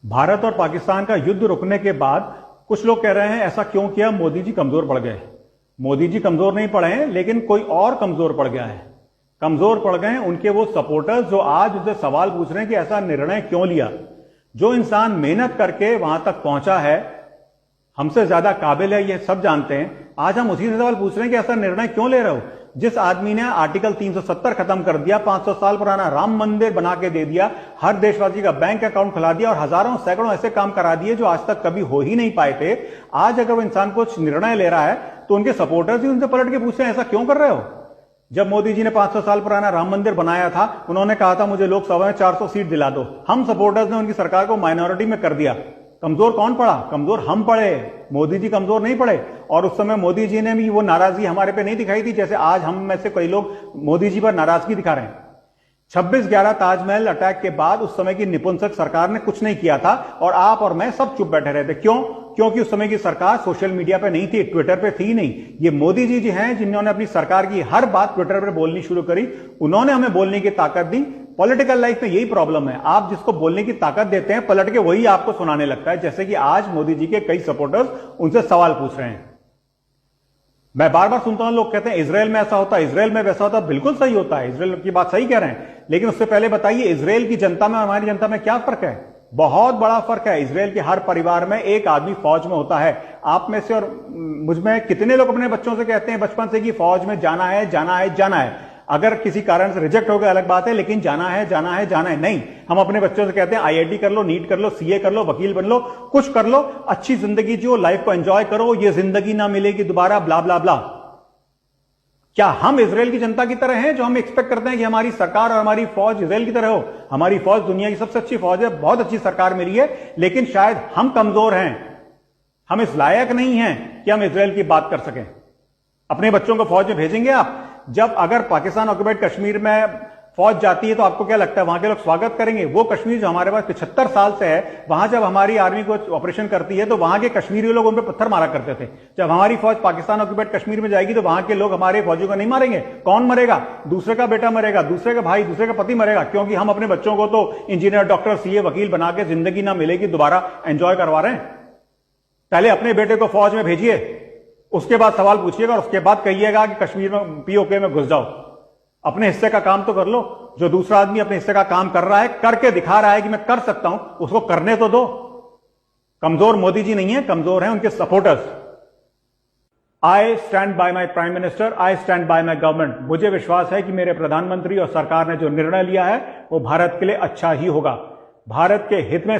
भारत और पाकिस्तान का युद्ध रुकने के बाद कुछ लोग कह रहे हैं ऐसा क्यों किया, मोदी जी कमजोर पड़ गए। मोदी जी कमजोर नहीं पड़े हैं, लेकिन कोई और कमजोर पड़ गया है। कमजोर पड़ गए हैं उनके वो सपोर्टर्स जो आज उनसे सवाल पूछ रहे हैं कि ऐसा निर्णय क्यों लिया। जो इंसान मेहनत करके वहां तक पहुंचा है, हमसे ज्यादा काबिल है, ये सब जानते हैं। आज हम उसी से सवाल पूछ रहे हैं कि ऐसा निर्णय क्यों ले रहे हो। जिस आदमी ने आर्टिकल 370 खत्म कर दिया, 500 साल पुराना राम मंदिर बना के दे दिया, हर देशवासी का बैंक अकाउंट खुला दिया और हजारों सैकड़ों ऐसे काम करा दिए जो आज तक कभी हो ही नहीं पाए थे। आज अगर वो इंसान कुछ निर्णय ले रहा है तो उनके सपोर्टर्स ही उनसे पलट के पूछते हैं ऐसा क्यों कर रहे हो। जब मोदी जी ने 500 साल पुराना राम मंदिर बनाया था, उन्होंने कहा था मुझे लोकसभा में 400 सीट दिला दो। हम सपोर्टर्स ने उनकी सरकार को माइनॉरिटी में कर दिया। कमजोर कौन पड़ा? कमजोर हम पड़े, मोदी जी कमजोर नहीं पड़े। और उस समय मोदी जी ने भी वो नाराजगी हमारे पे नहीं दिखाई थी जैसे आज हम में से कई लोग मोदी जी पर नाराजगी दिखा रहे हैं। 26/11 ताजमहल अटैक के बाद उस समय की निपुंसक सरकार ने कुछ नहीं किया था और आप और मैं सब चुप बैठे रहे थे। क्यों? क्योंकि उस समय की सरकार सोशल मीडिया पे नहीं थी, ट्विटर पे थी नहीं। ये मोदी जी हैं जिन्होंने अपनी सरकार की हर बात ट्विटर पे बोलनी शुरू करी। उन्होंने हमें बोलने की ताकत दी। पॉलिटिकल लाइफ में यही प्रॉब्लम है, आप जिसको बोलने की ताकत देते हैं पलट के वही आपको सुनाने लगता है। जैसे कि आज मोदी जी के कई सपोर्टर्स उनसे सवाल पूछ रहे हैं। मैं बार बार सुनता हूं लोग कहते हैं इजराइल में ऐसा होता है, इजराइल में वैसा होता है। बिल्कुल सही होता है, इजराइल की बात सही कह रहे हैं, लेकिन उससे पहले बताइए इजराइल की जनता में और हमारी जनता में क्या फर्क है? बहुत बड़ा फर्क है। इजराइल के हर परिवार में एक आदमी फौज में होता है। आप में से और मुझ में कितने लोग अपने बच्चों से कहते हैं बचपन से कि फौज में जाना है, जाना है, जाना है। अगर किसी कारण से रिजेक्ट हो गया अलग बात है, लेकिन जाना है, जाना है, जाना है नहीं। हम अपने बच्चों से कहते हैं आईआईटी कर लो, नीट कर लो, सीए कर लो, वकील बन लो, कुछ कर लो, अच्छी जिंदगी जियो, लाइफ को एंजॉय करो, ये जिंदगी ना मिलेगी दोबारा, ब्ला ब्ला ब्ला। क्या हम इजराइल की जनता की तरह हैं जो हम एक्सपेक्ट करते हैं कि हमारी सरकार और हमारी फौज इजराइल की तरह हो? हमारी फौज दुनिया की सबसे अच्छी फौज है, बहुत अच्छी सरकार मिली है, लेकिन शायद हम कमजोर हैं। हम इस लायक नहीं हैं कि हम इजराइल की बात कर सकें। अपने बच्चों को फौज में भेजेंगे आप? जब अगर पाकिस्तान ऑक्युपाइड कश्मीर में फौज जाती है तो आपको क्या लगता है वहां के लोग स्वागत करेंगे? वो कश्मीर जो हमारे पास 75 साल से है, वहां जब हमारी आर्मी को ऑपरेशन करती है तो वहां के कश्मीरी लोग उन पर पत्थर मारा करते थे। जब हमारी फौज पाकिस्तान ऑक्युपाइड कश्मीर में जाएगी तो वहां के लोग हमारे फौजियों को नहीं मारेंगे। कौन मरेगा? दूसरे का बेटा मरेगा, दूसरे का भाई, दूसरे का पति मरेगा, क्योंकि हम अपने बच्चों को तो इंजीनियर, डॉक्टर, सीए, वकील बना के जिंदगी ना मिलेगी दोबारा एंजॉय करवा रहे हैं। पहले अपने बेटे को फौज में भेजिए, उसके बाद सवाल पूछिएगा और उसके बाद कहिएगा कि कश्मीर में पीओके में घुस जाओ। अपने हिस्से का काम तो कर लो। जो दूसरा आदमी अपने हिस्से का काम कर रहा है, करके दिखा रहा है कि मैं कर सकता हूं, उसको करने तो दो। कमजोर मोदी जी नहीं है, कमजोर हैं उनके supporters. I stand by my prime minister, I stand by my government. मुझे विश्वास है कि मेरे प्रधानमंत्री और सरकार ने जो निर्णय लिया है वो भारत के लिए अच्छा ही होगा, भारत के हित में।